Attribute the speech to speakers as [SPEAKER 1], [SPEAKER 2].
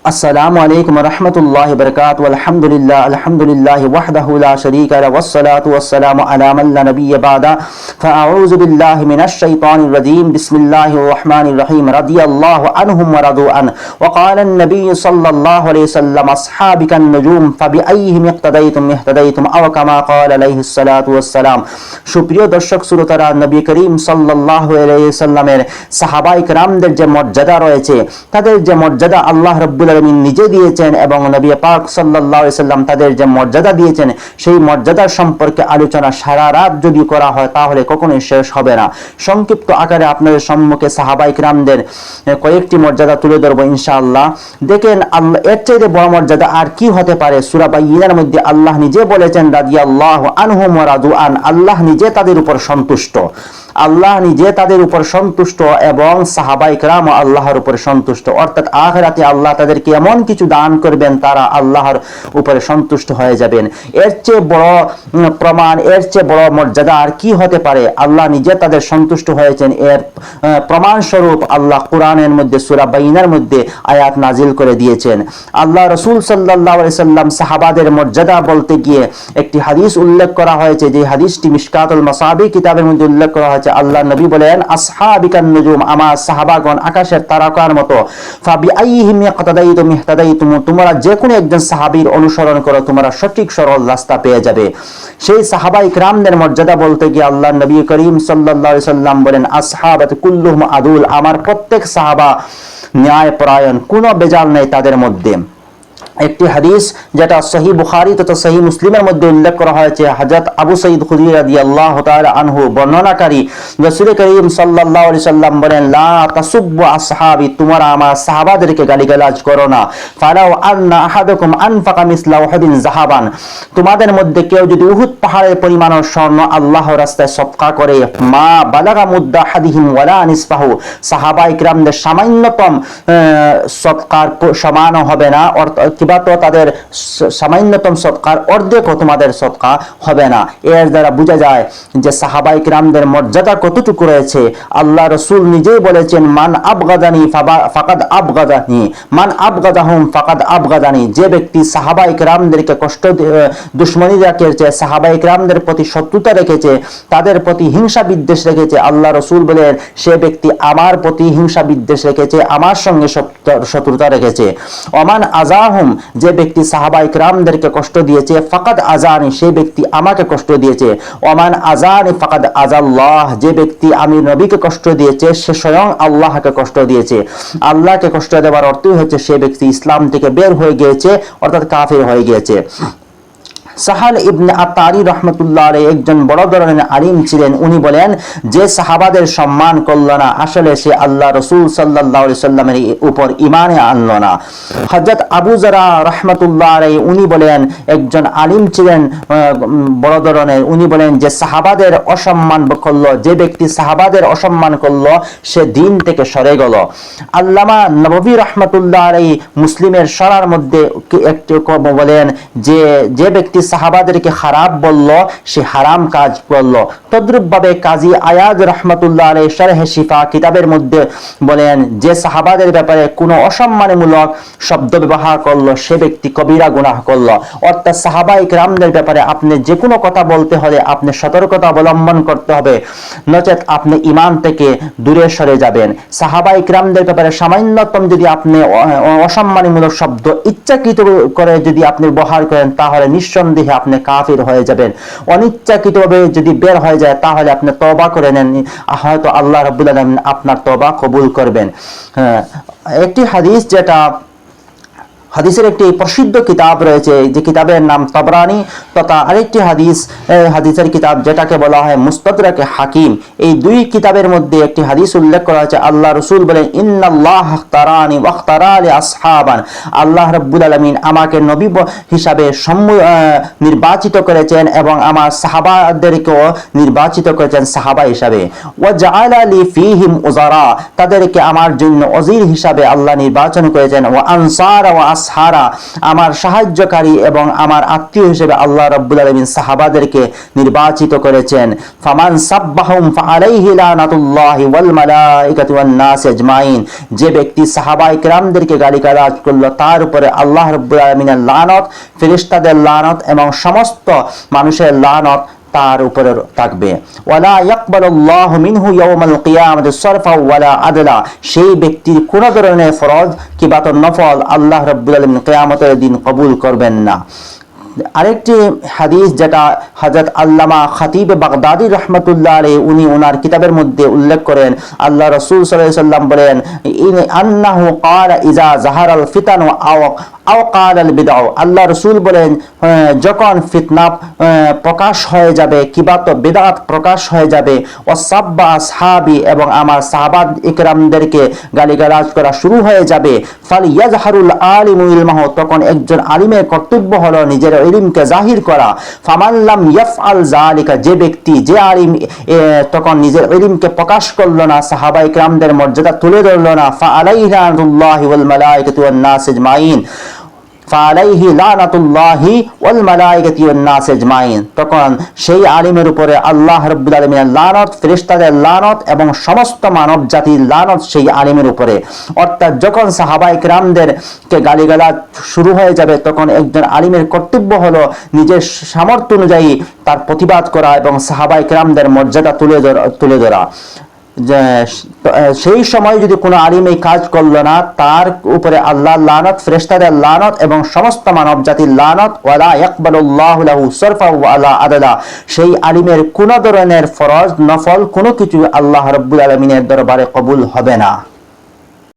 [SPEAKER 1] السلام عليكم ورحمة الله وبركاته والحمد لله وحده لا شريك له والصلاة والسلام على من لا نبي بعده فأعوذ بالله من الشيطان الرجيم بسم الله الرحمن الرحيم رضي الله عنهم ورضوا عنه وقال النبي صلى الله عليه وسلم أصحابك النجوم فبأيهم اقتديتم اهتديتم أو كما قال عليه الصلاة والسلام সুপ্রিয় দর্শক শ্রোতারা, নবী করিম সাল্লাল্লাহু আলাইহি সাল্লামের সাহাবায়ে কেরামদের যে মর্যাদা রয়েছে, তাদের যে মর্যাদা আল্লাহ রাব্বুল আলামিন নিজে দিয়েছেন এবং নবী পাক সাল্লাল্লাহু আলাইহি সাল্লাম তাদের যে মর্যাদা দিয়েছেন, সেই মর্যাদার সম্পর্কে আলোচনা সারা রাত যদি করা হয় তাহলে কখনোই শেষ হবে না। সংক্ষিপ্ত আকারে আপনাদের সম্মুখে সাহাবায়ে কেরামদের কয়েকটি মর্যাদা তুলে ধরবো ইনশাআল্লাহ। দেখেন, আল্লাহ এর চাইতে বড় মর্যাদা আর কি হতে পারে? সূরা বাইয়িনার মধ্যে আল্লাহ নিজে বলেছেন রাদিয়াল্লাহু আনহুম ওয়া রাদু আন, আল্লাহ নিজে তাদের উপর সন্তুষ্ট, আল্লাহ নিজে তাদের উপর সন্তুষ্ট এবং সাহাবায়ে কেরাম আল্লাহর উপর সন্তুষ্ট। অর্থাৎ আখিরাতে আল্লাহ তাদেরকে এমন কিছু দান করবেন, তারা আল্লাহর উপরে সন্তুষ্ট হয়ে যাবেন। এর চেয়ে বড় প্রমাণ, এর চেয়ে বড় মর্যাদা আর কি হতে পারে? আল্লাহ নিজে তাদের সন্তুষ্ট হয়েছেন, এর প্রমাণ স্বরূপ আল্লাহ কোরআনের মধ্যে সূরা বাইয়িনার মধ্যে আয়াত নাজিল করে দিয়েছেন। আল্লাহ রাসূল সাল্লাল্লাহু আলাইহি সাল্লাম সাহাবাদের মর্যাদা বলতে গিয়ে একটি হাদিস উল্লেখ করা হয়েছে, যে হাদিসটি মিশকাতুল মাসাবি কিতাবের মধ্যে উল্লেখ করা হয়েছে। আল্লাহ নবী বলেন, আসহাবিকান নুজুম, আমার সাহাবাগণ আকাশের তারকার মতো, ফাবিআইহিম ইকতাদাইতুম ইহতাদাইতুম, তোমরা যে কোনো একজন সাহাবীর অনুসরণ করো, তোমরা সঠিক সরল রাস্তা পেয়ে যাবে। সেই সাহাবায়ে কেরামদের মর্যাদা বলতে গিয়ে আল্লাহ নবী করিম সাল্লাল্লাহু আলাইহি সাল্লাম বলেন, আসহাবাতু কুল্লুহুম আদুল, আমার প্রত্যেক সাহাবা ন্যায়পরায়ণ, কোনো বেজাল নেই তাদের মধ্যে। একটি হাদিস যেটা সহিহ বুখারী তথা সহিহ মুসলিমের মধ্যে উল্লেখ করা হয়েছে, হযরত আবু সাঈদ খুদরি রাদিয়াল্লাহু তাআলা আনহু বর্ণনাকারী, রাসূল করিম সাল্লাল্লাহু আলাইহি সাল্লাম বলেন, লা তাসুব্বু আসহাবি, তোমরা আমার সাহাবাদেরকে গালিগালাজ করো না। ফালাউ আন্না আহাদাকুম আনফাকা মিসলা উহুদিন যাহাবান, তোমাদের মধ্যে কেউ যদি উহুদ পাহাড়ের পরিমাণ স্বর্ণ আল্লাহর রাস্তায় সদকা করে, মা বালাগা মুদ্দা হাদিহিম ওয়ালা নিসফাহু, সাহাবায়ে কেরামদের সামান্যতম সদকার সমান হবে না, অর্থাৎ তো তাদের সামান্যতম সদকার অর্ধেকও তোমাদের সদকা হবে না। এর দ্বারা বোঝা যায় যে সাহাবায়ে কেরামদের মর্যাদা কতটুকু রয়েছে। আল্লাহ রাসূল নিজেই বলেছেন, মান আবগাদানি ফাকাদ আবগাদানি, মান আবগাদাহুম ফাকাদ আবগাদানি, যে ব্যক্তি সাহাবায়ে কেরামদেরকে কষ্ট দুশমনি রেখেছে, সাহাবায়ে কেরামদের প্রতি শত্রুতা রেখেছে, তাদের প্রতি হিংসা বিদ্বেষ রেখেছে, আল্লাহ রাসূল বলেন সে ব্যক্তি আমার প্রতি হিংসা বিদ্বেষ রেখেছে, আমার সঙ্গে শত্রুতা রেখেছে। ওমান আযাহুম, যে ব্যক্তি সাহাবায়ে কেরামদেরকে কষ্ট দিয়েছে, ফাকাদ আযানি, সেই ব্যক্তি আমাকে কষ্ট দিয়েছে। ওমান আযানি ফাকাদ আযাল্লাহ, যে ব্যক্তি আমি নবীকে কষ্ট দিয়েছে সে স্বয়ং আল্লাহকে কষ্ট দিয়েছে। আল্লাহকে কষ্ট দেওয়ার অর্থই হচ্ছে সে ব্যক্তি ইসলাম থেকে বের হয়ে গিয়েছে, অর্থাৎ কাফির হয়ে গিয়েছে। সাহাল ইবনে আতারি রাহমাতুল্লাহ আলাইহি একজন বড় ধরনের আলিম ছিলেন। উনি বলেন, যে সাহাবাদের সম্মান করল না, আসলে সে আল্লাহ রাসূল সাল্লাল্লাহু আলাইহি সাল্লামের উপর ঈমান আনলো না। হযরত আবু যারা রাহমাতুল্লাহ আলাইহি উনি বলেন, একজন আলিম ছিলেন বড় ধরনের, উনি বলেন যে সাহাবাদের অসম্মান করলো, যে ব্যক্তি সাহাবাদের অসম্মান করলো সে দ্বীন থেকে সরে গেল। আল্লামা নববী রাহমাতুল্লাহ আলাইহি মুসলিমের শরার মধ্যে একটি বলেন যে ব্যক্তি সাহাবাদেরকে খারাপ বলল সে হারাম কাজ করলো। তদ্রূপভাবে কাজী আয়াজ রাহমাতুল্লাহ আলাইহি শারহে শিফা কিতাবের মধ্যে বলেন, যে সাহাবাদের ব্যাপারে কোনো অসম্মানমূলক শব্দ ব্যবহার করলো সে ব্যক্তি কবিরা গুনাহ করলো। অর্থাৎ সাহাবায়ে কেরামদের ব্যাপারে আপনি যে কোনো কথা বলতে হলে আপনি সতর্কতা অবলম্বন করতে হবে, নচেত আপনি ঈমান থেকে দূরে সরে যাবেন। সাহাবায়ে কেরামদের ব্যাপারে সামান্যতম যদি আপনি অসম্মানমূলক শব্দ ইচ্ছাকৃত করে যদি আপনি ব্যবহার করেন তাহলে নিঃসন্দেহে আপনি কাফির হয়ে যাবেন। অনিচ্ছাকৃতভাবে যদি বের হয়ে যায় তাহলে আপনি তওবা করে নেন, হয়তো আল্লাহ রাব্বুল আলামিন আপনার তওবা কবুল করবেন। একটি হাদিস, যেটা হাদিসের একটি প্রসিদ্ধ কিতাব রয়েছে, যে কিতাবের নাম তাবরানী, তথা আরেকটি হাদিসের কিতাব যেটাকে বলা হয় মুস্তাদরাকে হাকিম। এই দুই কিতাবের মধ্যে একটি হাদিস উল্লেখ করা হয়েছে। আল্লাহ রাসূল বলেন, ইন্নাল্লাহ ইখতারানি ওয়া ইখতারা লি আসহাবান, আল্লাহ রাব্বুল আলামিন আমাকে নবী হিসাবে নির্বাচিত করেছেন এবং আমার সাহাবাদেরকেও নির্বাচিত করেছেন সাহাবা হিসাবে। ওয়া জাআলা লি ফীহিম উযারা, তাদেরকে আমার জন্য ওযীর হিসাবে আল্লাহ নির্বাচন করেছেন। ওয়া আনসার ওয়া আসহারা, আমার সাহায্যকারী এবং আমার আত্মীয় হিসেবে আল্লাহ রাব্বুল আলামিন সাহাবাদেরকে নির্বাচিত করেছেন। ফামান সাব্বাহুম ফাআলাইহি লানাতুল্লাহি ওয়াল মালাইকাতি ওয়ান নাস আজমাইন, যে ব্যক্তি সাহাবায়ে কেরামদেরকে গালিগালাজ করলো তার উপরে আল্লাহ রাব্বুল আলামিনের লানত, ফেরেশতাদের লানত এবং সমস্ত মানুষের লানত তার উপরে থাকবে। ওয়ালা ইয়াকবালুল্লাহু মিনহু ইয়াওমাল কিয়ামাতি সারফা ওয়ালা আদলা, সেই ব্যক্তির কোন ধরনের ফরজ কিংবা নফল আল্লাহ রাব্বুল আলামিন কিয়ামতের দিন কবুল করবেন না। আরেকটি হাদিস যেটা হযরত আল্লামা খতিব বাগদাদি রাহমাতুল্লাহ আলাইহি উনি ওনার কিতাবের মধ্যে উল্লেখ করেন, আল্লাহ রাসূল সাল্লাল্লাহু আলাইহি সাল্লাম বলেন আন্নাহু ক্বালা ইযা যাহারাল ফিতানু আও ক্বালাল বিদআ, আল্লাহ রাসূল বলেন যখন ফিতনা প্রকাশ হয়ে যাবে কিংবা তো বিদআত প্রকাশ হয়ে যাবে, ওয়াসাব্বা আসহাবি, এবং আমার সাহাবা ইকরামদেরকে গালিগালাজ করা শুরু হয়ে যাবে, ফালিয়াজহারুল আলিমু ইলমাহু, তখন একজন আলিমের কর্তব্য হলো নিজের ইলমকে জাহির করা। ফামান লাম ইয়াফআল যালিকা, যে ব্যক্তি যে আলিম তখন নিজের ইলমকে প্রকাশ করলো না, সাহাবা ইকরামদের মর্যাদা তুলে ধরলো না, ফাআলাইহি লানাতুল্লাহি ওয়াল মালাইকাতি ওয়ান নাস আজমাইন, ফাআলাইহি লানাতুল্লাহি ওয়াল মালাইকাতি ওয়ান নাস আজমাইন, তখন সেই আলিমের উপরে আল্লাহ রাব্বুল আলামিনের লানত, ফেরেশতাদের লানত এবং সমস্ত মানব জাতির লানত সেই আলিমের উপরে। অর্থাৎ যখন সাহাবায়ে কেরামদেরকে গালিগালাজ শুরু হয়ে যাবে তখন একজন আলিমের কর্তব্য হলো নিজের সামর্থ্য অনুযায়ী তার প্রতিবাদ করা এবং সাহাবায়ে কেরামদের মর্যাদা তুলে ধরা। সেই সময় যদি কোনো আলিম এই কাজ করলো না, তার উপরে আল্লাহর লানত, ফেরেশতাদের লানত এবং সমস্ত মানব জাতির লানত। ওয়ালা ইয়াকবালুল্লাহু লাহু সারফা ওয়ালা আদলা, সেই আলিমের কোনো ধরনের ফরজ নফল কোনো কিছু আল্লাহ রাব্বুল আলামিনের দরবারে কবুল হবে না।